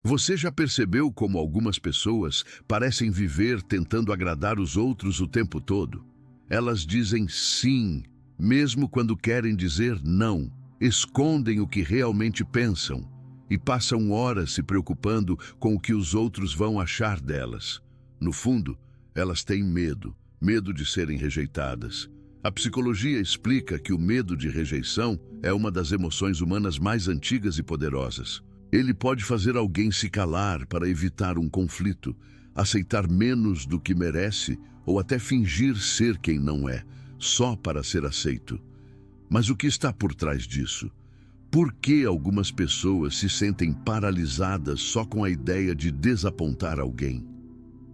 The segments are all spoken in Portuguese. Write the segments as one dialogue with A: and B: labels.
A: Você já percebeu como algumas pessoas parecem viver tentando agradar os outros o tempo todo? Elas dizem sim, mesmo quando querem dizer não, escondem o que realmente pensam e passam horas se preocupando com o que os outros vão achar delas. No fundo, elas têm medo, medo de serem rejeitadas. A psicologia explica que o medo de rejeição é uma das emoções humanas mais antigas e poderosas. Ele pode fazer alguém se calar para evitar um conflito, aceitar menos do que merece ou até fingir ser quem não é, só para ser aceito. Mas o que está por trás disso? Por que algumas pessoas se sentem paralisadas só com a ideia de desapontar alguém?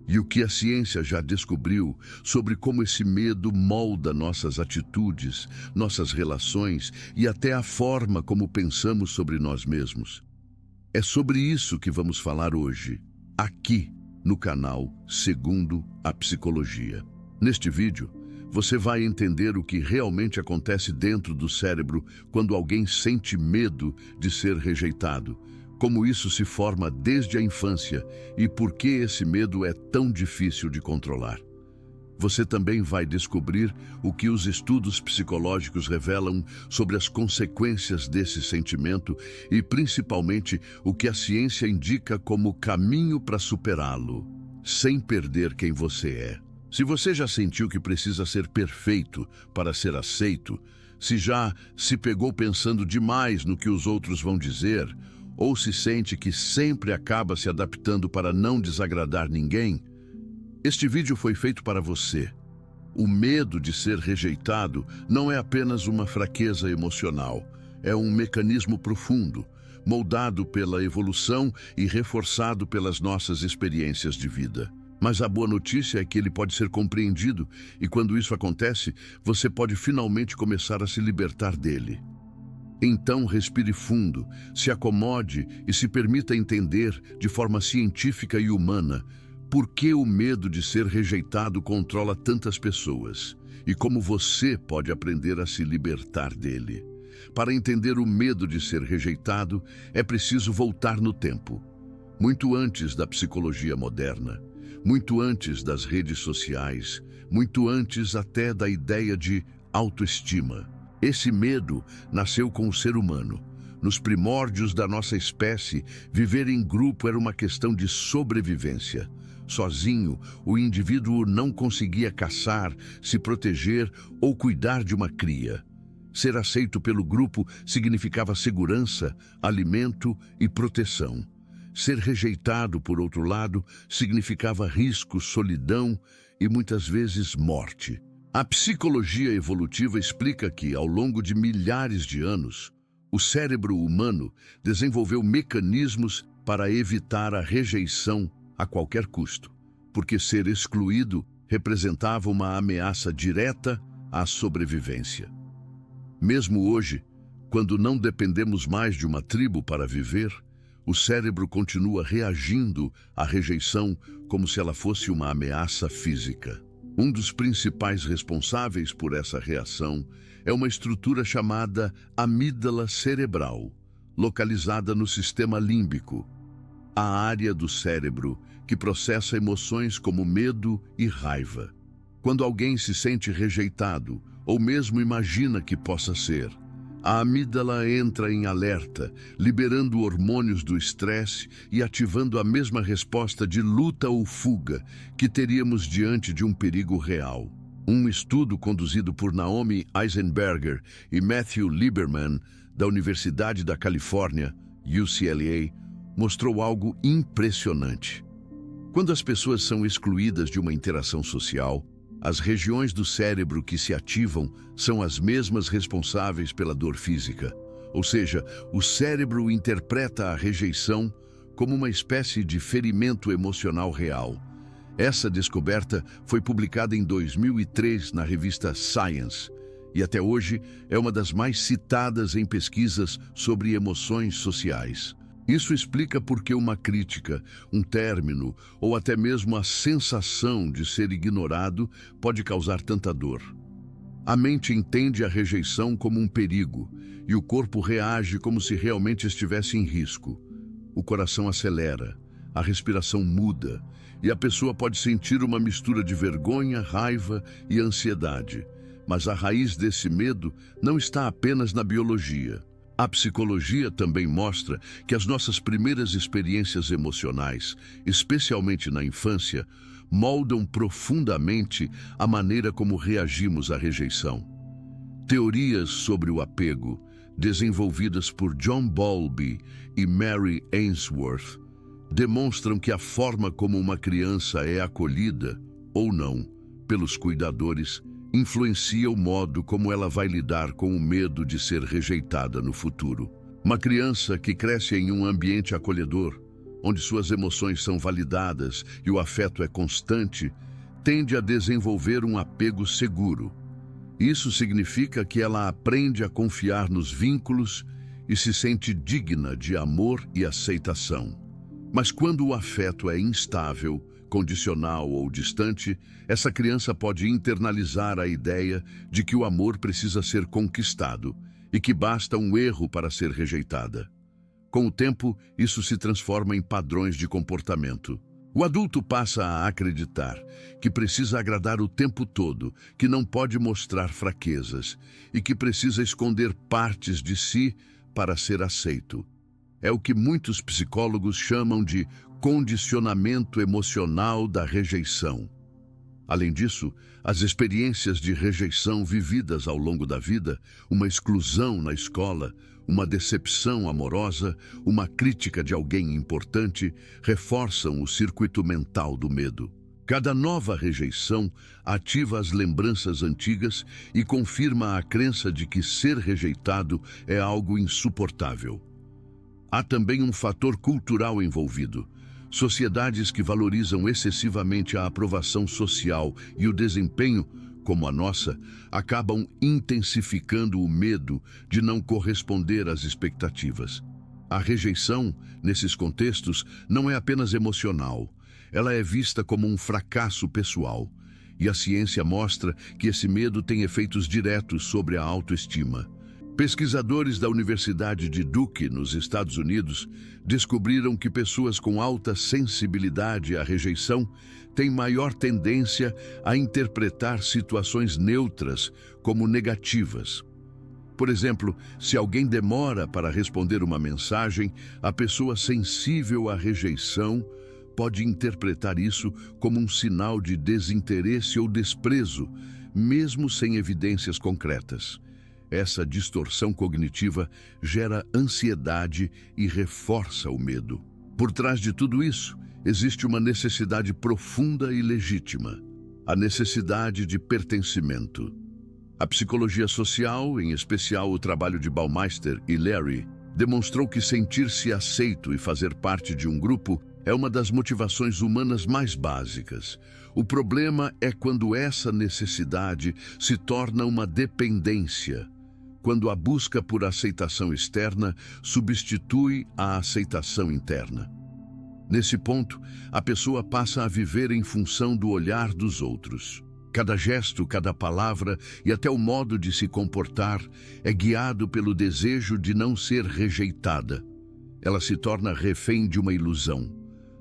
A: E o que a ciência já descobriu sobre como esse medo molda nossas atitudes, nossas relações e até a forma como pensamos sobre nós mesmos? É sobre isso que vamos falar hoje, aqui no canal Segundo a Psicologia. Neste vídeo, você vai entender o que realmente acontece dentro do cérebro quando alguém sente medo de ser rejeitado, como isso se forma desde a infância e por que esse medo é tão difícil de controlar. Você também vai descobrir o que os estudos psicológicos revelam sobre as consequências desse sentimento e, principalmente, o que a ciência indica como caminho para superá-lo, sem perder quem você é. Se você já sentiu que precisa ser perfeito para ser aceito, se já se pegou pensando demais no que os outros vão dizer, ou se sente que sempre acaba se adaptando para não desagradar ninguém, este vídeo foi feito para você. O medo de ser rejeitado não é apenas uma fraqueza emocional, é um mecanismo profundo, moldado pela evolução e reforçado pelas nossas experiências de vida. Mas a boa notícia é que ele pode ser compreendido e quando isso acontece, você pode finalmente começar a se libertar dele. Então respire fundo, se acomode e se permita entender de forma científica e humana por que o medo de ser rejeitado controla tantas pessoas e como você pode aprender a se libertar dele. Para entender o medo de ser rejeitado, é preciso voltar no tempo, muito antes da psicologia moderna, muito antes das redes sociais, muito antes até da ideia de autoestima. Esse medo nasceu com o ser humano. Nos primórdios da nossa espécie, viver em grupo era uma questão de sobrevivência. Sozinho, o indivíduo não conseguia caçar, se proteger ou cuidar de uma cria. Ser aceito pelo grupo significava segurança, alimento e proteção. Ser rejeitado, por outro lado, significava risco, solidão e muitas vezes morte. A psicologia evolutiva explica que, ao longo de milhares de anos, o cérebro humano desenvolveu mecanismos para evitar a rejeição a qualquer custo, porque ser excluído representava uma ameaça direta à sobrevivência. Mesmo hoje, quando não dependemos mais de uma tribo para viver, o cérebro continua reagindo à rejeição como se ela fosse uma ameaça física. Um dos principais responsáveis por essa reação é uma estrutura chamada amígdala cerebral, localizada no sistema límbico, a área do cérebro que processa emoções como medo e raiva. Quando alguém se sente rejeitado, ou mesmo imagina que possa ser, a amígdala entra em alerta, liberando hormônios do estresse e ativando a mesma resposta de luta ou fuga que teríamos diante de um perigo real. Um estudo conduzido por Naomi Eisenberger e Matthew Lieberman, da Universidade da Califórnia, UCLA, mostrou algo impressionante. Quando as pessoas são excluídas de uma interação social, as regiões do cérebro que se ativam são as mesmas responsáveis pela dor física. Ou seja, o cérebro interpreta a rejeição como uma espécie de ferimento emocional real. Essa descoberta foi publicada em 2003 na revista Science e até hoje é uma das mais citadas em pesquisas sobre emoções sociais. Isso explica por que uma crítica, um término ou até mesmo a sensação de ser ignorado pode causar tanta dor. A mente entende a rejeição como um perigo e o corpo reage como se realmente estivesse em risco. o coração acelera, a respiração muda e a pessoa pode sentir uma mistura de vergonha, raiva e ansiedade. Mas a raiz desse medo não está apenas na biologia. A psicologia também mostra que as nossas primeiras experiências emocionais, especialmente na infância, moldam profundamente a maneira como reagimos à rejeição. Teorias sobre o apego, desenvolvidas por John Bowlby e Mary Ainsworth, demonstram que a forma como uma criança é acolhida, ou não, pelos cuidadores, influencia o modo como ela vai lidar com o medo de ser rejeitada no futuro. Uma criança que cresce em um ambiente acolhedor, onde suas emoções são validadas e o afeto é constante, tende a desenvolver um apego seguro. Isso significa que ela aprende a confiar nos vínculos e se sente digna de amor e aceitação. Mas quando o afeto é instável, condicional ou distante, essa criança pode internalizar a ideia de que o amor precisa ser conquistado e que basta um erro para ser rejeitada. Com o tempo, isso se transforma em padrões de comportamento. O adulto passa a acreditar que precisa agradar o tempo todo, que não pode mostrar fraquezas e que precisa esconder partes de si para ser aceito. É o que muitos psicólogos chamam de condicionamento emocional da rejeição. Além disso, as experiências de rejeição vividas ao longo da vida, uma exclusão na escola, uma decepção amorosa, uma crítica de alguém importante, reforçam o circuito mental do medo. Cada nova rejeição ativa as lembranças antigas e confirma a crença de que ser rejeitado é algo insuportável. Há também um fator cultural envolvido. Sociedades que valorizam excessivamente a aprovação social e o desempenho, como a nossa, acabam intensificando o medo de não corresponder às expectativas. A rejeição, nesses contextos, não é apenas emocional. Ela é vista como um fracasso pessoal. E a ciência mostra que esse medo tem efeitos diretos sobre a autoestima. Pesquisadores da Universidade de Duke, nos Estados Unidos, descobriram que pessoas com alta sensibilidade à rejeição têm maior tendência a interpretar situações neutras como negativas. Por exemplo, se alguém demora para responder uma mensagem, a pessoa sensível à rejeição pode interpretar isso como um sinal de desinteresse ou desprezo, mesmo sem evidências concretas. Essa distorção cognitiva gera ansiedade e reforça o medo. Por trás de tudo isso, existe uma necessidade profunda e legítima: a necessidade de pertencimento. A psicologia social, em especial o trabalho de Baumeister e Larry, demonstrou que sentir-se aceito e fazer parte de um grupo é uma das motivações humanas mais básicas. O problema é quando essa necessidade se torna uma dependência, quando a busca por aceitação externa substitui a aceitação interna. Nesse ponto, a pessoa passa a viver em função do olhar dos outros. Cada gesto, cada palavra e até o modo de se comportar é guiado pelo desejo de não ser rejeitada. Ela se torna refém de uma ilusão,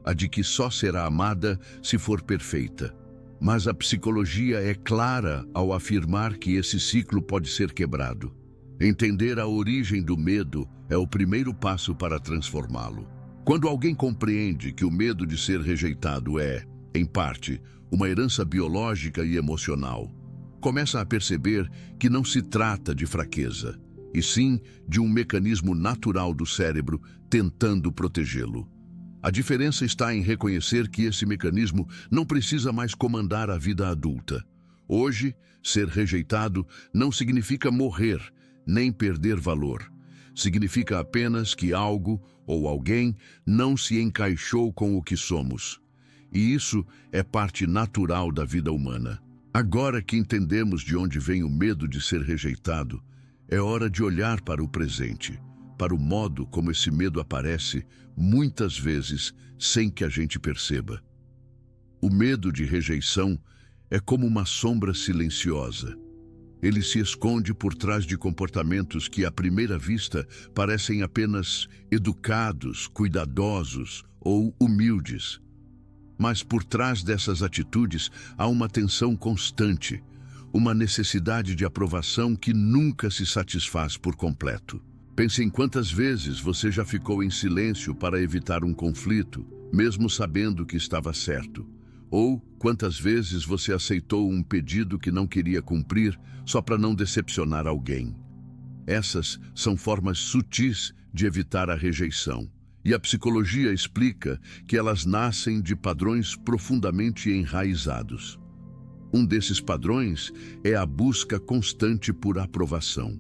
A: a de que só será amada se for perfeita. Mas a psicologia é clara ao afirmar que esse ciclo pode ser quebrado. Entender a origem do medo é o primeiro passo para transformá-lo. Quando alguém compreende que o medo de ser rejeitado é, em parte, uma herança biológica e emocional, começa a perceber que não se trata de fraqueza, e sim de um mecanismo natural do cérebro tentando protegê-lo. A diferença está em reconhecer que esse mecanismo não precisa mais comandar a vida adulta. Hoje, ser rejeitado não significa morrer, nem perder valor. Significa apenas que algo ou alguém não se encaixou com o que somos. E isso é parte natural da vida humana. Agora que entendemos de onde vem o medo de ser rejeitado, é hora de olhar para o presente, para o modo como esse medo aparece, muitas vezes, sem que a gente perceba. O medo de rejeição é como uma sombra silenciosa. Ele se esconde por trás de comportamentos que, à primeira vista, parecem apenas educados, cuidadosos ou humildes. Mas por trás dessas atitudes há uma tensão constante, uma necessidade de aprovação que nunca se satisfaz por completo. Pense em quantas vezes você já ficou em silêncio para evitar um conflito, mesmo sabendo que estava certo. Ou quantas vezes você aceitou um pedido que não queria cumprir só para não decepcionar alguém. Essas são formas sutis de evitar a rejeição. E a psicologia explica que elas nascem de padrões profundamente enraizados. Um desses padrões é a busca constante por aprovação.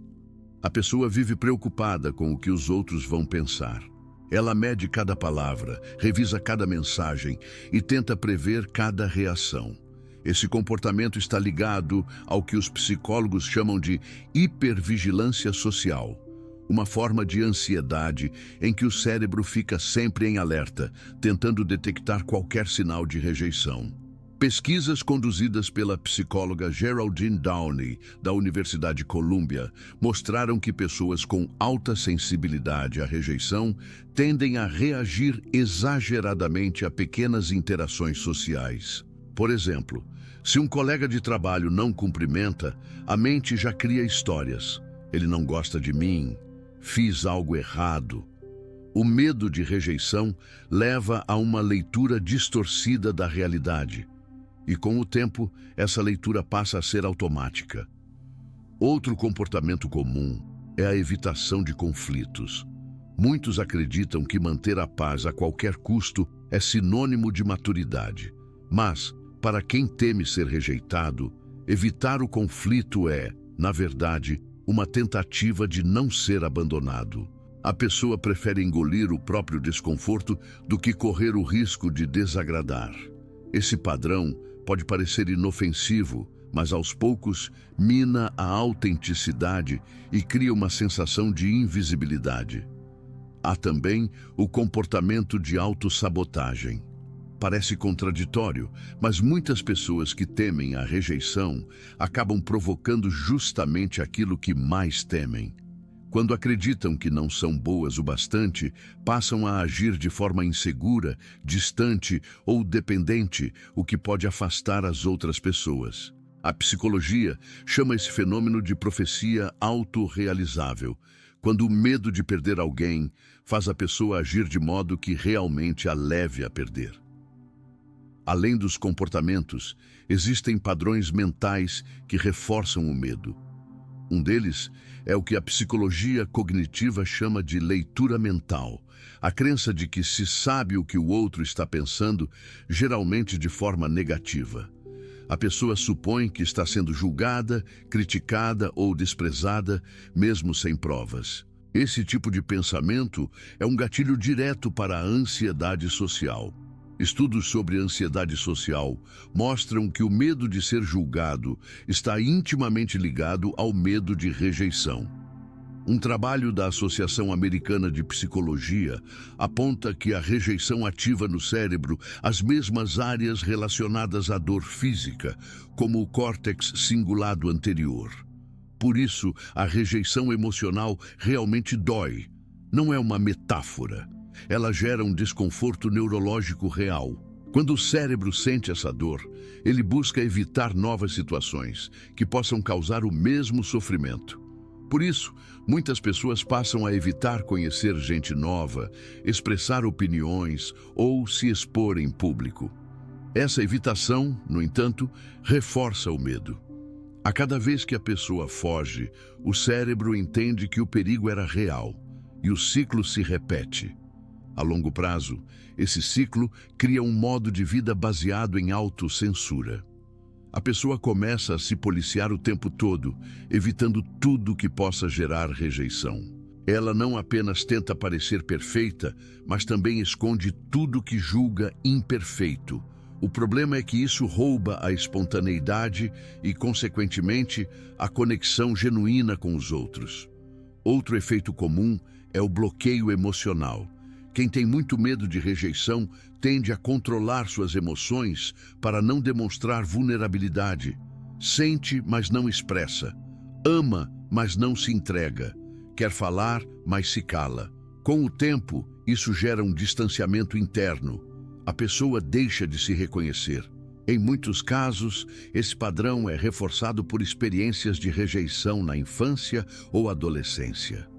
A: A pessoa vive preocupada com o que os outros vão pensar. Ela mede cada palavra, revisa cada mensagem e tenta prever cada reação. Esse comportamento está ligado ao que os psicólogos chamam de hipervigilância social, uma forma de ansiedade em que o cérebro fica sempre em alerta, tentando detectar qualquer sinal de rejeição. Pesquisas conduzidas pela psicóloga Geraldine Downey, da Universidade de Columbia, mostraram que pessoas com alta sensibilidade à rejeição tendem a reagir exageradamente a pequenas interações sociais. Por exemplo, se um colega de trabalho não cumprimenta, a mente já cria histórias. Ele não gosta de mim, fiz algo errado. O medo de rejeição leva a uma leitura distorcida da realidade. E com o tempo, essa leitura passa a ser automática. Outro comportamento comum é a evitação de conflitos. Muitos acreditam que manter a paz a qualquer custo é sinônimo de maturidade. Mas, para quem teme ser rejeitado, evitar o conflito é, na verdade, uma tentativa de não ser abandonado. A pessoa prefere engolir o próprio desconforto do que correr o risco de desagradar. Esse padrão pode parecer inofensivo, mas aos poucos mina a autenticidade e cria uma sensação de invisibilidade. Há também o comportamento de autossabotagem. Parece contraditório, mas muitas pessoas que temem a rejeição acabam provocando justamente aquilo que mais temem. Quando acreditam que não são boas o bastante, passam a agir de forma insegura, distante ou dependente, o que pode afastar as outras pessoas. A psicologia chama esse fenômeno de profecia autorrealizável, quando o medo de perder alguém faz a pessoa agir de modo que realmente a leve a perder. Além dos comportamentos, existem padrões mentais que reforçam o medo. Um deles é o que a psicologia cognitiva chama de leitura mental, a crença de que se sabe o que o outro está pensando, geralmente de forma negativa. A pessoa supõe que está sendo julgada, criticada ou desprezada, mesmo sem provas. Esse tipo de pensamento é um gatilho direto para a ansiedade social. Estudos sobre ansiedade social mostram que o medo de ser julgado está intimamente ligado ao medo de rejeição. Um trabalho da Associação Americana de Psicologia aponta que a rejeição ativa no cérebro as mesmas áreas relacionadas à dor física, como o córtex cingulado anterior. Por isso, a rejeição emocional realmente dói. Não é uma metáfora. Ela gera um desconforto neurológico real. Quando o cérebro sente essa dor, ele busca evitar novas situações que possam causar o mesmo sofrimento. Por isso, muitas pessoas passam a evitar conhecer gente nova, expressar opiniões ou se expor em público. Essa evitação, no entanto, reforça o medo. A cada vez que a pessoa foge, o cérebro entende que o perigo era real e o ciclo se repete. A longo prazo, esse ciclo cria um modo de vida baseado em autocensura. A pessoa começa a se policiar o tempo todo, evitando tudo que possa gerar rejeição. Ela não apenas tenta parecer perfeita, mas também esconde tudo que julga imperfeito. O problema é que isso rouba a espontaneidade e, consequentemente, a conexão genuína com os outros. Outro efeito comum é o bloqueio emocional. Quem tem muito medo de rejeição tende a controlar suas emoções para não demonstrar vulnerabilidade. Sente, mas não expressa. Ama, mas não se entrega. Quer falar, mas se cala. Com o tempo, isso gera um distanciamento interno. A pessoa deixa de se reconhecer. Em muitos casos, esse padrão é reforçado por experiências de rejeição na infância ou adolescência.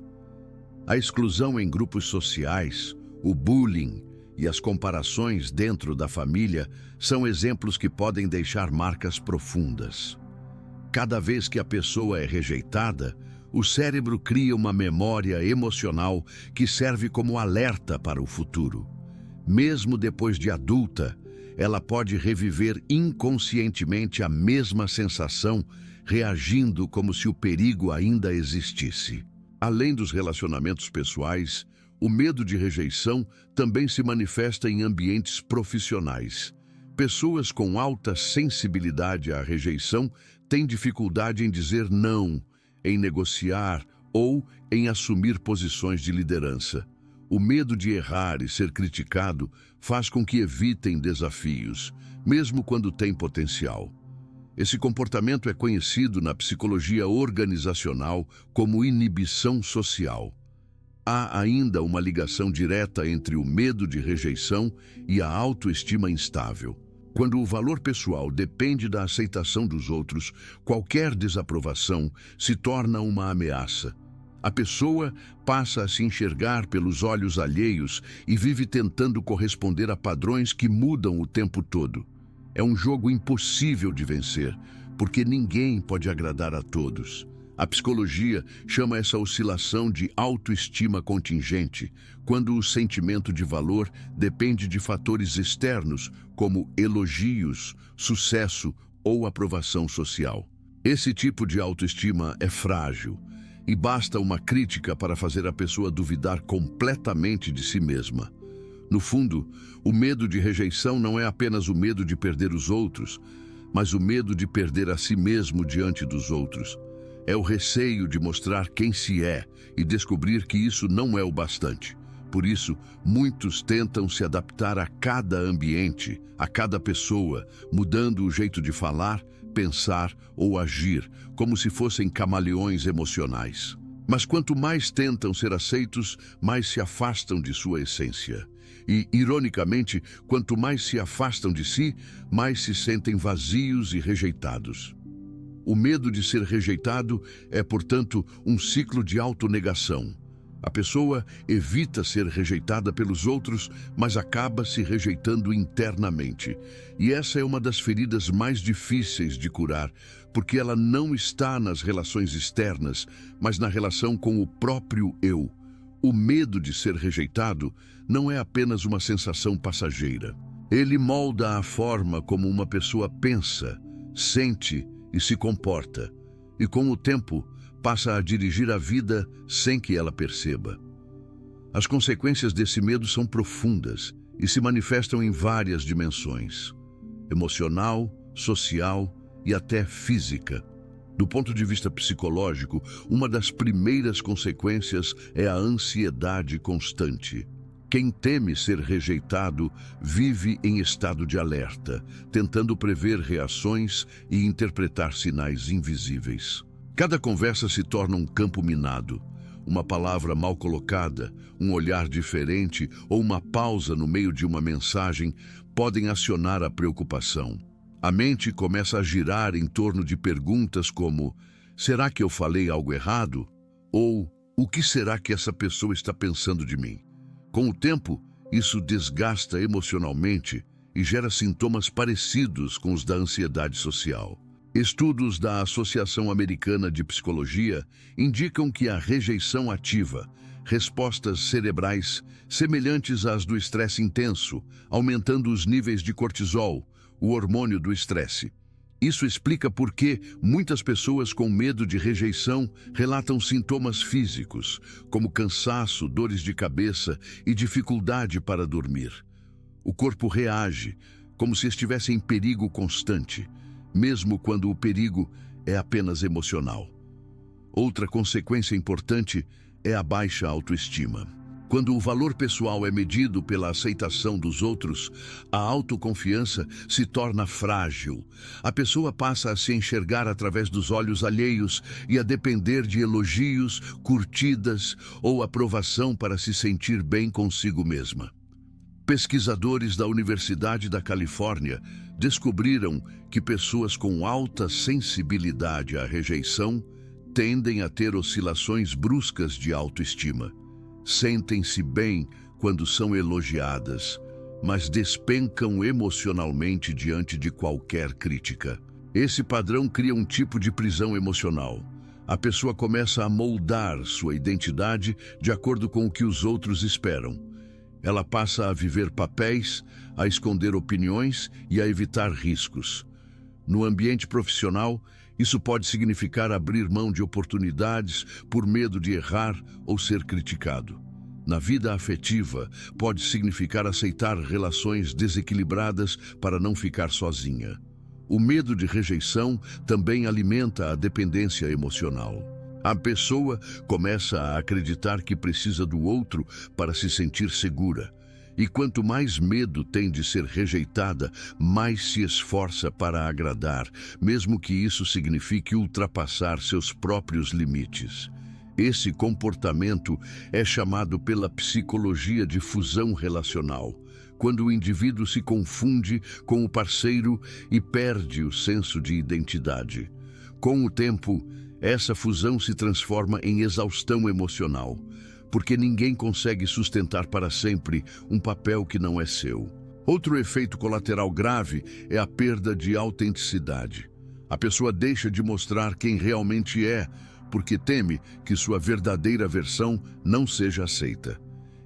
A: A exclusão em grupos sociais, o bullying e as comparações dentro da família são exemplos que podem deixar marcas profundas. Cada vez que a pessoa é rejeitada, o cérebro cria uma memória emocional que serve como alerta para o futuro. Mesmo depois de adulta, ela pode reviver inconscientemente a mesma sensação, reagindo como se o perigo ainda existisse. Além dos relacionamentos pessoais, o medo de rejeição também se manifesta em ambientes profissionais. Pessoas com alta sensibilidade à rejeição têm dificuldade em dizer não, em negociar ou em assumir posições de liderança. O medo de errar e ser criticado faz com que evitem desafios, mesmo quando têm potencial. Esse comportamento é conhecido na psicologia organizacional como inibição social. Há ainda uma ligação direta entre o medo de rejeição e a autoestima instável. Quando o valor pessoal depende da aceitação dos outros, qualquer desaprovação se torna uma ameaça. A pessoa passa a se enxergar pelos olhos alheios e vive tentando corresponder a padrões que mudam o tempo todo. É um jogo impossível de vencer, porque ninguém pode agradar a todos. A psicologia chama essa oscilação de autoestima contingente, quando o sentimento de valor depende de fatores externos, como elogios, sucesso ou aprovação social. Esse tipo de autoestima é frágil, e basta uma crítica para fazer a pessoa duvidar completamente de si mesma. No fundo, o medo de rejeição não é apenas o medo de perder os outros, mas o medo de perder a si mesmo diante dos outros. É o receio de mostrar quem se é e descobrir que isso não é o bastante. Por isso, muitos tentam se adaptar a cada ambiente, a cada pessoa, mudando o jeito de falar, pensar ou agir, como se fossem camaleões emocionais. Mas quanto mais tentam ser aceitos, mais se afastam de sua essência. E, ironicamente, quanto mais se afastam de si, mais se sentem vazios e rejeitados. O medo de ser rejeitado é, portanto, um ciclo de autonegação. A pessoa evita ser rejeitada pelos outros, mas acaba se rejeitando internamente. E essa é uma das feridas mais difíceis de curar, porque ela não está nas relações externas, mas na relação com o próprio eu. O medo de ser rejeitado não é apenas uma sensação passageira. Ele molda a forma como uma pessoa pensa, sente e se comporta, e com o tempo passa a dirigir a vida sem que ela perceba. As consequências desse medo são profundas e se manifestam em várias dimensões: emocional, social e até física. Do ponto de vista psicológico, uma das primeiras consequências é a ansiedade constante. Quem teme ser rejeitado vive em estado de alerta, tentando prever reações e interpretar sinais invisíveis. Cada conversa se torna um campo minado. Uma palavra mal colocada, um olhar diferente ou uma pausa no meio de uma mensagem podem acionar a preocupação. A mente começa a girar em torno de perguntas como: será que eu falei algo errado? Ou o que será que essa pessoa está pensando de mim? Com o tempo, isso desgasta emocionalmente e gera sintomas parecidos com os da ansiedade social. Estudos da Associação Americana de Psicologia indicam que a rejeição ativa respostas cerebrais semelhantes às do estresse intenso, aumentando os níveis de cortisol, o hormônio do estresse. Isso explica por que muitas pessoas com medo de rejeição relatam sintomas físicos, como cansaço, dores de cabeça e dificuldade para dormir. O corpo reage, como se estivesse em perigo constante, mesmo quando o perigo é apenas emocional. Outra consequência importante é a baixa autoestima. Quando o valor pessoal é medido pela aceitação dos outros, a autoconfiança se torna frágil. A pessoa passa a se enxergar através dos olhos alheios e a depender de elogios, curtidas ou aprovação para se sentir bem consigo mesma. Pesquisadores da Universidade da Califórnia descobriram que pessoas com alta sensibilidade à rejeição tendem a ter oscilações bruscas de autoestima. Sentem-se bem quando são elogiadas, mas despencam emocionalmente diante de qualquer crítica. Esse padrão cria um tipo de prisão emocional. A pessoa começa a moldar sua identidade de acordo com o que os outros esperam. Ela passa a viver papéis, a esconder opiniões e a evitar riscos. No ambiente profissional, isso pode significar abrir mão de oportunidades por medo de errar ou ser criticado. Na vida afetiva, pode significar aceitar relações desequilibradas para não ficar sozinha. O medo de rejeição também alimenta a dependência emocional. A pessoa começa a acreditar que precisa do outro para se sentir segura. E quanto mais medo tem de ser rejeitada, mais se esforça para agradar, mesmo que isso signifique ultrapassar seus próprios limites. Esse comportamento é chamado pela psicologia de fusão relacional, quando o indivíduo se confunde com o parceiro e perde o senso de identidade. Com o tempo, essa fusão se transforma em exaustão emocional, porque ninguém consegue sustentar para sempre um papel que não é seu. Outro efeito colateral grave é a perda de autenticidade. A pessoa deixa de mostrar quem realmente é, porque teme que sua verdadeira versão não seja aceita.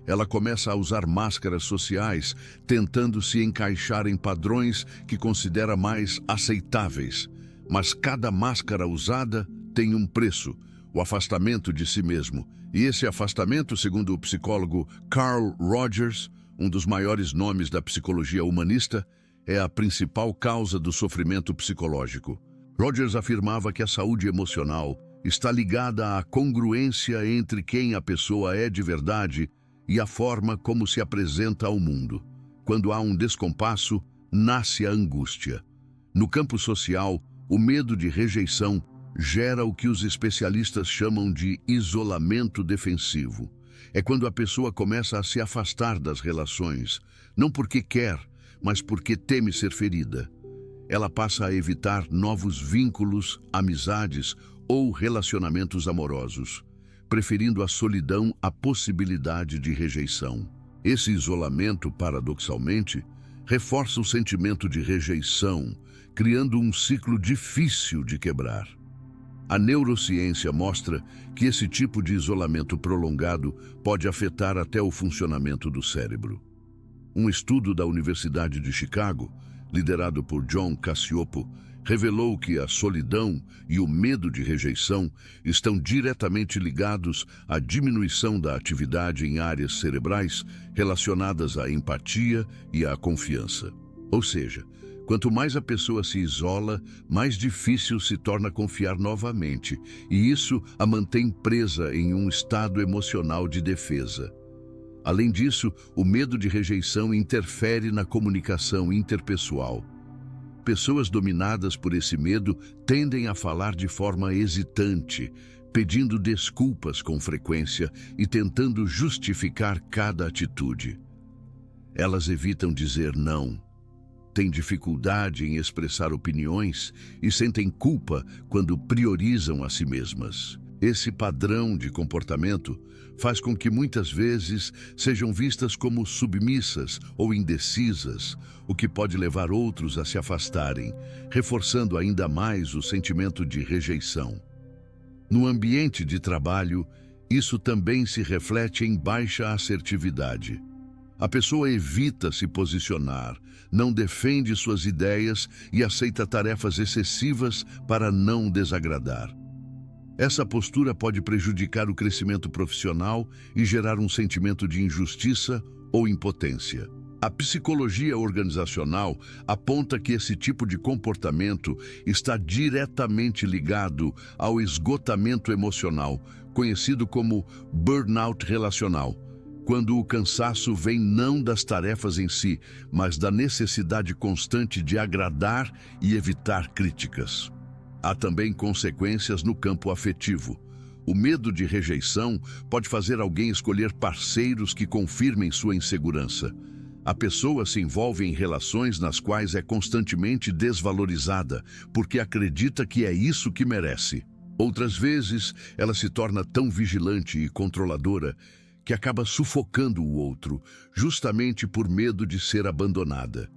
A: Ela começa a usar máscaras sociais, tentando se encaixar em padrões que considera mais aceitáveis. Mas cada máscara usada tem um preço, o afastamento de si mesmo. E esse afastamento, segundo o psicólogo Carl Rogers, um dos maiores nomes da psicologia humanista, é a principal causa do sofrimento psicológico. Rogers afirmava que a saúde emocional está ligada à congruência entre quem a pessoa é de verdade e a forma como se apresenta ao mundo. Quando há um descompasso, nasce a angústia. No campo social, o medo de rejeição gera o que os especialistas chamam de isolamento defensivo. É quando a pessoa começa a se afastar das relações, não porque quer, mas porque teme ser ferida. Ela passa a evitar novos vínculos, amizades ou relacionamentos amorosos, preferindo a solidão à possibilidade de rejeição. Esse isolamento, paradoxalmente, reforça o sentimento de rejeição, criando um ciclo difícil de quebrar. A neurociência mostra que esse tipo de isolamento prolongado pode afetar até o funcionamento do cérebro. Um estudo da Universidade de Chicago, liderado por John Cacioppo, revelou que a solidão e o medo de rejeição estão diretamente ligados à diminuição da atividade em áreas cerebrais relacionadas à empatia e à confiança. Ou seja, quanto mais a pessoa se isola, mais difícil se torna confiar novamente, e isso a mantém presa em um estado emocional de defesa. Além disso, o medo de rejeição interfere na comunicação interpessoal. Pessoas dominadas por esse medo tendem a falar de forma hesitante, pedindo desculpas com frequência e tentando justificar cada atitude. Elas evitam dizer não, têm dificuldade em expressar opiniões e sentem culpa quando priorizam a si mesmas. Esse padrão de comportamento faz com que muitas vezes sejam vistas como submissas ou indecisas, o que pode levar outros a se afastarem, reforçando ainda mais o sentimento de rejeição. No ambiente de trabalho, isso também se reflete em baixa assertividade. A pessoa evita se posicionar, não defende suas ideias e aceita tarefas excessivas para não desagradar. Essa postura pode prejudicar o crescimento profissional e gerar um sentimento de injustiça ou impotência. A psicologia organizacional aponta que esse tipo de comportamento está diretamente ligado ao esgotamento emocional, conhecido como burnout relacional, quando o cansaço vem não das tarefas em si, mas da necessidade constante de agradar e evitar críticas. Há também consequências no campo afetivo. O medo de rejeição pode fazer alguém escolher parceiros que confirmem sua insegurança. A pessoa se envolve em relações nas quais é constantemente desvalorizada, porque acredita que é isso que merece. Outras vezes, ela se torna tão vigilante e controladora que acaba sufocando o outro, justamente por medo de ser abandonada.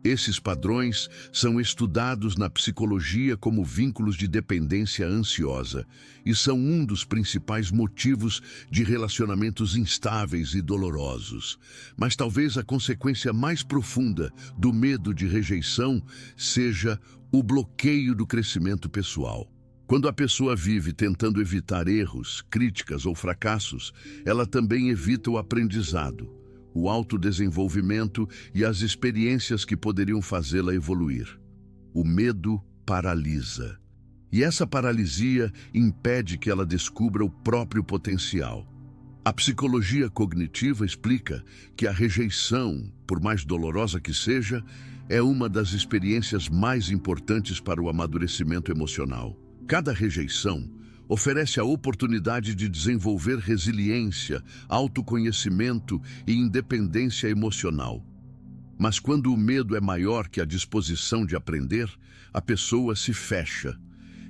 A: Esses padrões são estudados na psicologia como vínculos de dependência ansiosa e são um dos principais motivos de relacionamentos instáveis e dolorosos. Mas talvez a consequência mais profunda do medo de rejeição seja o bloqueio do crescimento pessoal. Quando a pessoa vive tentando evitar erros, críticas ou fracassos, ela também evita o aprendizado, o autodesenvolvimento e as experiências que poderiam fazê-la evoluir. O medo paralisa. E essa paralisia impede que ela descubra o próprio potencial. A psicologia cognitiva explica que a rejeição, por mais dolorosa que seja, é uma das experiências mais importantes para o amadurecimento emocional. Cada rejeição oferece a oportunidade de desenvolver resiliência, autoconhecimento e independência emocional. Mas quando o medo é maior que a disposição de aprender, a pessoa se fecha.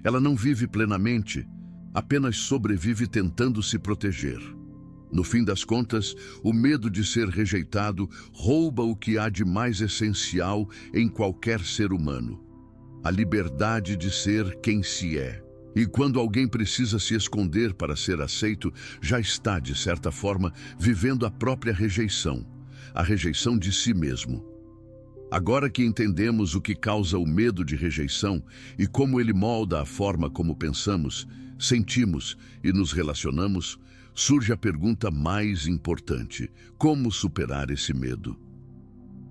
A: Ela não vive plenamente, apenas sobrevive tentando se proteger. No fim das contas, o medo de ser rejeitado rouba o que há de mais essencial em qualquer ser humano: a liberdade de ser quem se é. E quando alguém precisa se esconder para ser aceito, já está, de certa forma, vivendo a própria rejeição, a rejeição de si mesmo. Agora que entendemos o que causa o medo de rejeição e como ele molda a forma como pensamos, sentimos e nos relacionamos, surge a pergunta mais importante: como superar esse medo?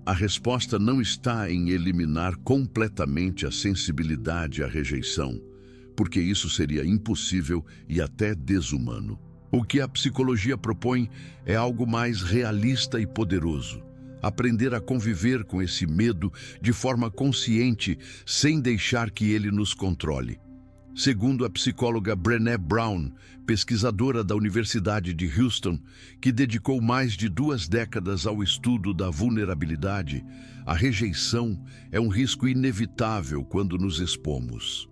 A: A resposta não está em eliminar completamente a sensibilidade à rejeição, porque isso seria impossível e até desumano. O que a psicologia propõe é algo mais realista e poderoso: aprender a conviver com esse medo de forma consciente, sem deixar que ele nos controle. Segundo a psicóloga Brené Brown, pesquisadora da Universidade de Houston, que dedicou mais de 2 décadas ao estudo da vulnerabilidade, a rejeição é um risco inevitável quando nos expomos.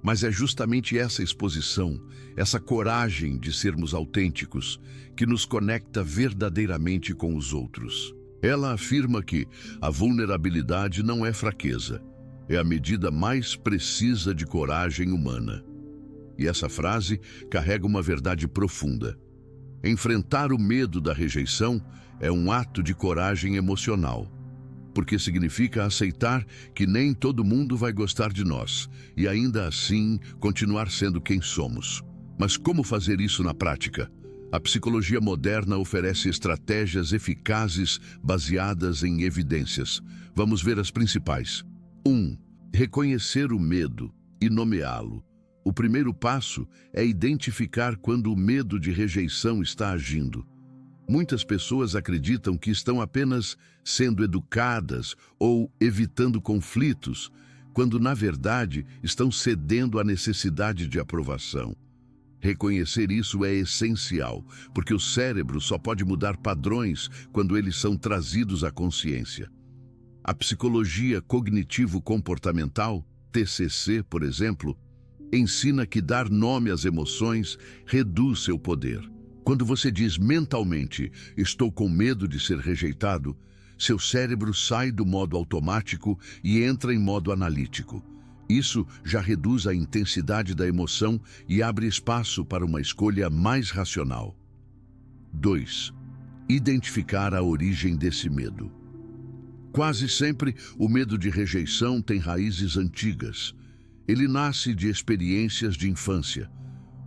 A: Mas é justamente essa exposição, essa coragem de sermos autênticos, que nos conecta verdadeiramente com os outros. Ela afirma que a vulnerabilidade não é fraqueza, é a medida mais precisa de coragem humana. E essa frase carrega uma verdade profunda. Enfrentar o medo da rejeição é um ato de coragem emocional, porque significa aceitar que nem todo mundo vai gostar de nós e ainda assim continuar sendo quem somos. Mas como fazer isso na prática? A psicologia moderna oferece estratégias eficazes baseadas em evidências. Vamos ver as principais. 1. Reconhecer o medo e nomeá-lo. O primeiro passo é identificar quando o medo de rejeição está agindo. Muitas pessoas acreditam que estão apenas sendo educadas ou evitando conflitos, quando na verdade estão cedendo à necessidade de aprovação. Reconhecer isso é essencial, porque o cérebro só pode mudar padrões quando eles são trazidos à consciência. A psicologia cognitivo-comportamental, TCC, por exemplo, ensina que dar nome às emoções reduz seu poder. Quando você diz mentalmente, estou com medo de ser rejeitado, seu cérebro sai do modo automático e entra em modo analítico. Isso já reduz a intensidade da emoção e abre espaço para uma escolha mais racional. 2. Identificar a origem desse medo. Quase sempre, o medo de rejeição tem raízes antigas. Ele nasce de experiências de infância,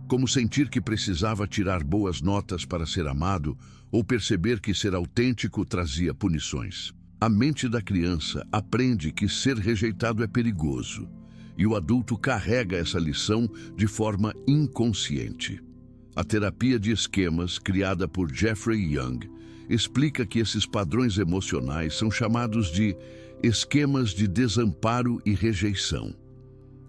A: como sentir que precisava tirar boas notas para ser amado ou perceber que ser autêntico trazia punições. A mente da criança aprende que ser rejeitado é perigoso, e o adulto carrega essa lição de forma inconsciente. A terapia de esquemas, criada por Jeffrey Young, explica que esses padrões emocionais são chamados de esquemas de desamparo e rejeição.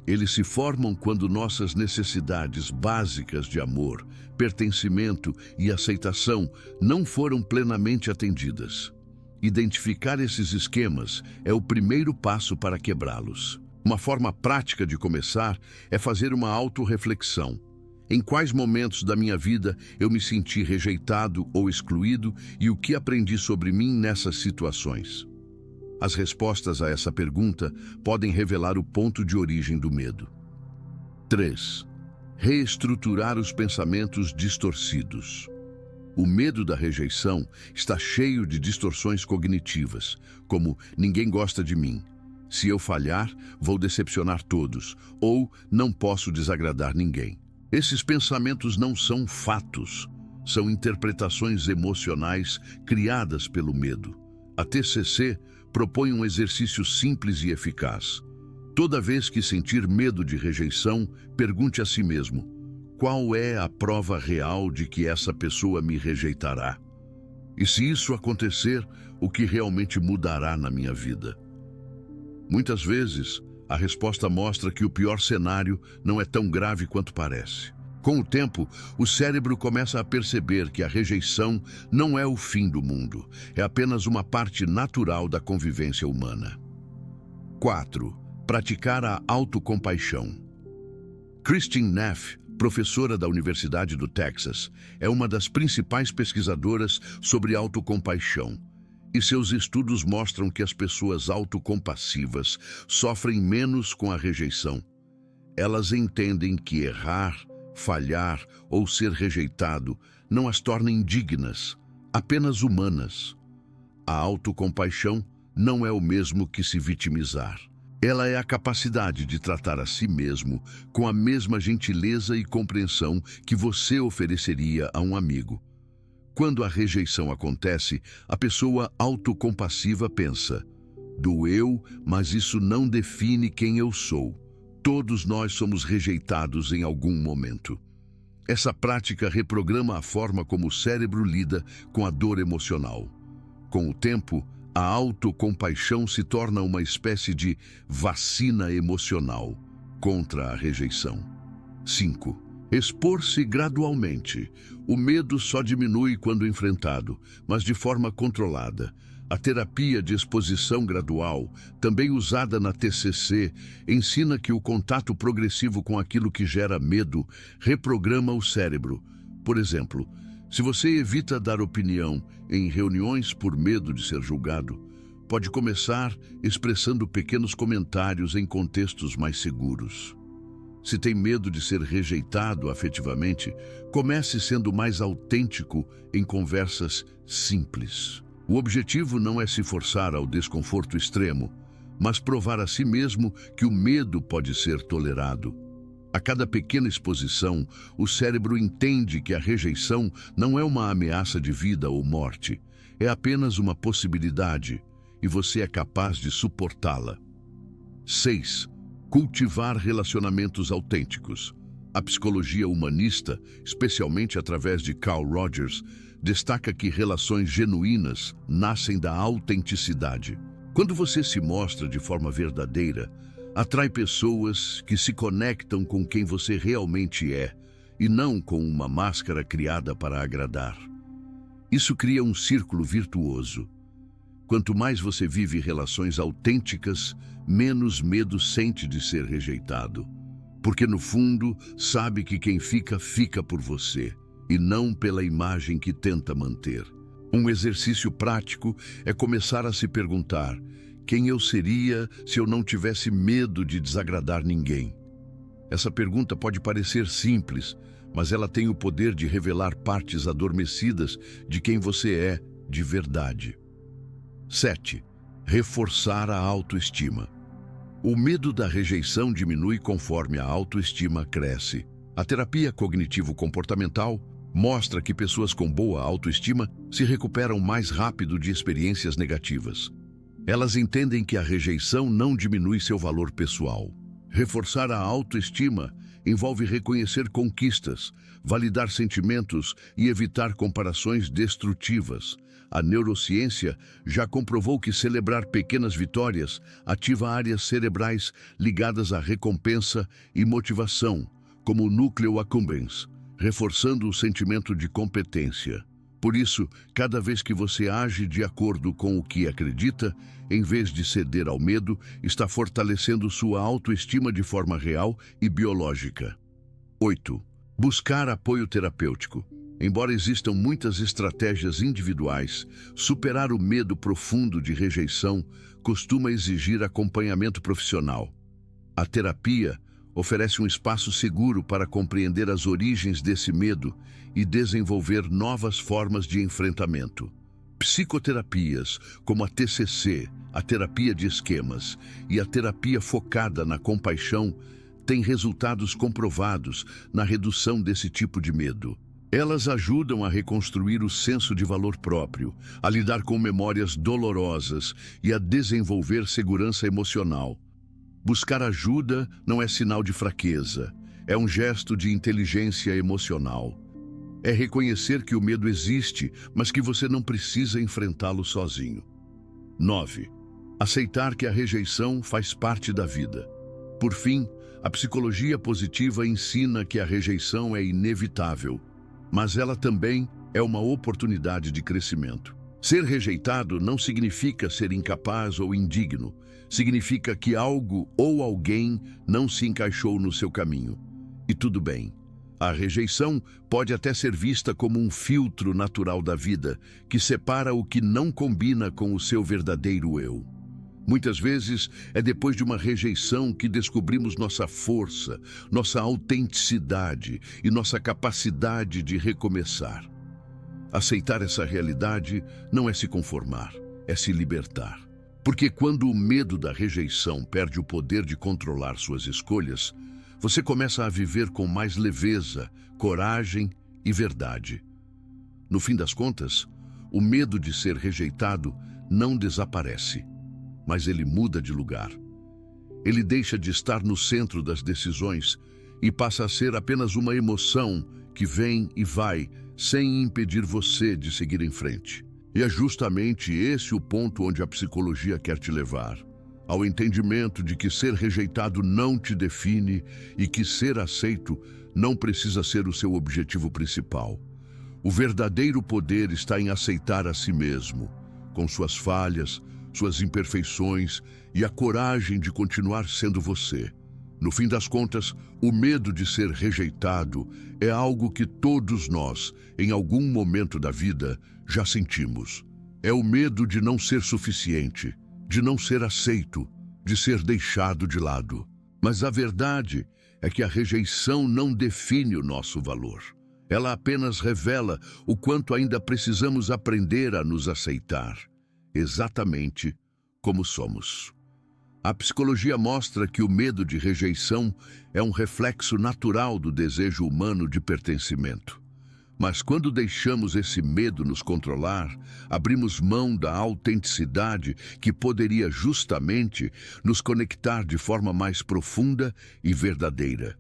A: Eles se formam quando nossas necessidades básicas de amor, pertencimento e aceitação não foram plenamente atendidas. Identificar esses esquemas é o primeiro passo para quebrá-los. Uma forma prática de começar é fazer uma autorreflexão. Em quais momentos da minha vida eu me senti rejeitado ou excluído e o que aprendi sobre mim nessas situações? As respostas a essa pergunta podem revelar o ponto de origem do medo. 3. Reestruturar os pensamentos distorcidos. O medo da rejeição está cheio de distorções cognitivas, como ninguém gosta de mim, se eu falhar, vou decepcionar todos, ou não posso desagradar ninguém. Esses pensamentos não são fatos, são interpretações emocionais criadas pelo medo. A TCC propõe um exercício simples e eficaz. Toda vez que sentir medo de rejeição, pergunte a si mesmo: qual é a prova real de que essa pessoa me rejeitará? E se isso acontecer, o que realmente mudará na minha vida? Muitas vezes, a resposta mostra que o pior cenário não é tão grave quanto parece. Com o tempo, o cérebro começa a perceber que a rejeição não é o fim do mundo, é apenas uma parte natural da convivência humana. 4. Praticar a autocompaixão. Christine Neff, professora da Universidade do Texas, é uma das principais pesquisadoras sobre autocompaixão. E seus estudos mostram que as pessoas autocompassivas sofrem menos com a rejeição. Elas entendem que errar, falhar ou ser rejeitado não as torna indignas, apenas humanas. A autocompaixão não é o mesmo que se vitimizar. Ela é a capacidade de tratar a si mesmo com a mesma gentileza e compreensão que você ofereceria a um amigo. Quando a rejeição acontece, a pessoa autocompassiva pensa: doeu, mas isso não define quem eu sou. Todos nós somos rejeitados em algum momento. Essa prática reprograma a forma como o cérebro lida com a dor emocional. Com o tempo, a autocompaixão se torna uma espécie de vacina emocional contra a rejeição. 5. Expor-se gradualmente. O medo só diminui quando enfrentado, mas de forma controlada. A terapia de exposição gradual, também usada na TCC, ensina que o contato progressivo com aquilo que gera medo reprograma o cérebro. Por exemplo, se você evita dar opinião em reuniões por medo de ser julgado, pode começar expressando pequenos comentários em contextos mais seguros. Se tem medo de ser rejeitado afetivamente, comece sendo mais autêntico em conversas simples. O objetivo não é se forçar ao desconforto extremo, mas provar a si mesmo que o medo pode ser tolerado. A cada pequena exposição, o cérebro entende que a rejeição não é uma ameaça de vida ou morte, é apenas uma possibilidade, e você é capaz de suportá-la. 6. Cultivar relacionamentos autênticos. A psicologia humanista, especialmente através de Carl Rogers, destaca que relações genuínas nascem da autenticidade. Quando você se mostra de forma verdadeira, atrai pessoas que se conectam com quem você realmente é e não com uma máscara criada para agradar. Isso cria um círculo virtuoso. Quanto mais você vive relações autênticas, menos medo sente de ser rejeitado. Porque no fundo, sabe que quem fica, fica por você, e não pela imagem que tenta manter. Um exercício prático é começar a se perguntar: quem eu seria se eu não tivesse medo de desagradar ninguém? Essa pergunta pode parecer simples, mas ela tem o poder de revelar partes adormecidas de quem você é de verdade. 7. Reforçar a autoestima. O medo da rejeição diminui conforme a autoestima cresce. A terapia cognitivo-comportamental mostra que pessoas com boa autoestima se recuperam mais rápido de experiências negativas. Elas entendem que a rejeição não diminui seu valor pessoal. Reforçar a autoestima envolve reconhecer conquistas, validar sentimentos e evitar comparações destrutivas. A neurociência já comprovou que celebrar pequenas vitórias ativa áreas cerebrais ligadas à recompensa e motivação, como o núcleo accumbens, reforçando o sentimento de competência. Por isso, cada vez que você age de acordo com o que acredita, em vez de ceder ao medo, está fortalecendo sua autoestima de forma real e biológica. 8. Buscar apoio terapêutico. Embora existam muitas estratégias individuais, superar o medo profundo de rejeição costuma exigir acompanhamento profissional. A terapia oferece um espaço seguro para compreender as origens desse medo e desenvolver novas formas de enfrentamento. Psicoterapias, como a TCC, a terapia de esquemas, e a terapia focada na compaixão, têm resultados comprovados na redução desse tipo de medo. Elas ajudam a reconstruir o senso de valor próprio, a lidar com memórias dolorosas e a desenvolver segurança emocional. Buscar ajuda não é sinal de fraqueza, é um gesto de inteligência emocional. É reconhecer que o medo existe, mas que você não precisa enfrentá-lo sozinho. 9. Aceitar que a rejeição faz parte da vida. Por fim, a psicologia positiva ensina que a rejeição é inevitável, mas ela também é uma oportunidade de crescimento. Ser rejeitado não significa ser incapaz ou indigno. Significa que algo ou alguém não se encaixou no seu caminho. E tudo bem. A rejeição pode até ser vista como um filtro natural da vida, que separa o que não combina com o seu verdadeiro eu. Muitas vezes é depois de uma rejeição que descobrimos nossa força, nossa autenticidade e nossa capacidade de recomeçar. Aceitar essa realidade não é se conformar, é se libertar. Porque quando o medo da rejeição perde o poder de controlar suas escolhas, você começa a viver com mais leveza, coragem e verdade. No fim das contas, o medo de ser rejeitado não desaparece, mas ele muda de lugar. Ele deixa de estar no centro das decisões e passa a ser apenas uma emoção que vem e vai, sem impedir você de seguir em frente. E é justamente esse o ponto onde a psicologia quer te levar, ao entendimento de que ser rejeitado não te define e que ser aceito não precisa ser o seu objetivo principal. O verdadeiro poder está em aceitar a si mesmo, com suas falhas, suas imperfeições e a coragem de continuar sendo você. No fim das contas, o medo de ser rejeitado é algo que todos nós, em algum momento da vida, já sentimos. É o medo de não ser suficiente, de não ser aceito, de ser deixado de lado. Mas a verdade é que a rejeição não define o nosso valor. Ela apenas revela o quanto ainda precisamos aprender a nos aceitar, exatamente como somos. A psicologia mostra que o medo de rejeição é um reflexo natural do desejo humano de pertencimento. Mas quando deixamos esse medo nos controlar, abrimos mão da autenticidade que poderia justamente nos conectar de forma mais profunda e verdadeira.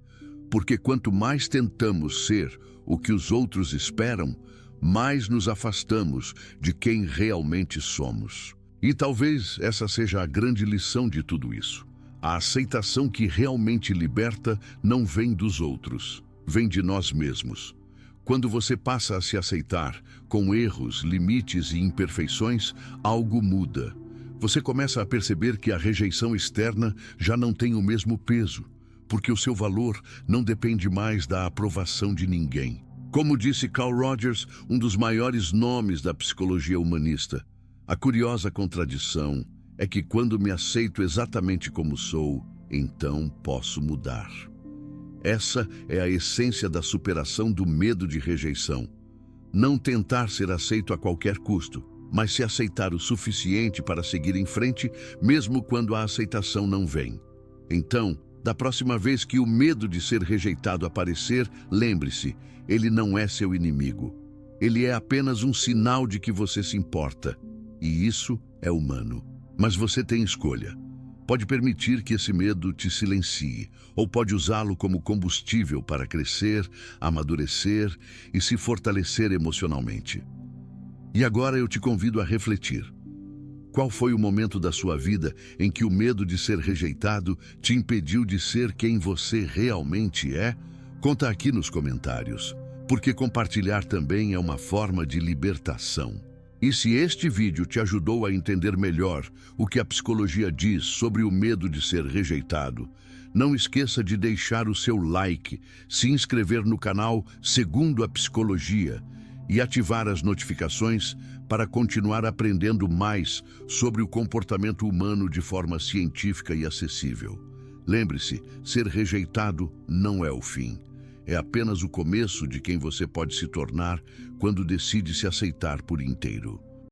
A: Porque quanto mais tentamos ser o que os outros esperam, mais nos afastamos de quem realmente somos. E talvez essa seja a grande lição de tudo isso. A aceitação que realmente liberta não vem dos outros, vem de nós mesmos. Quando você passa a se aceitar, com erros, limites e imperfeições, algo muda. Você começa a perceber que a rejeição externa já não tem o mesmo peso, porque o seu valor não depende mais da aprovação de ninguém. Como disse Carl Rogers, um dos maiores nomes da psicologia humanista, a curiosa contradição é que quando me aceito exatamente como sou, então posso mudar. Essa é a essência da superação do medo de rejeição. Não tentar ser aceito a qualquer custo, mas se aceitar o suficiente para seguir em frente, mesmo quando a aceitação não vem. Então, da próxima vez que o medo de ser rejeitado aparecer, lembre-se, ele não é seu inimigo. Ele é apenas um sinal de que você se importa. E isso é humano. Mas você tem escolha. Pode permitir que esse medo te silencie, ou pode usá-lo como combustível para crescer, amadurecer e se fortalecer emocionalmente. E agora eu te convido a refletir. Qual foi o momento da sua vida em que o medo de ser rejeitado te impediu de ser quem você realmente é? Conta aqui nos comentários, porque compartilhar também é uma forma de libertação. E se este vídeo te ajudou a entender melhor o que a psicologia diz sobre o medo de ser rejeitado, não esqueça de deixar o seu like, se inscrever no canal Segundo a Psicologia e ativar as notificações para continuar aprendendo mais sobre o comportamento humano de forma científica e acessível. Lembre-se, ser rejeitado não é o fim. É apenas o começo de quem você pode se tornar quando decide se aceitar por inteiro.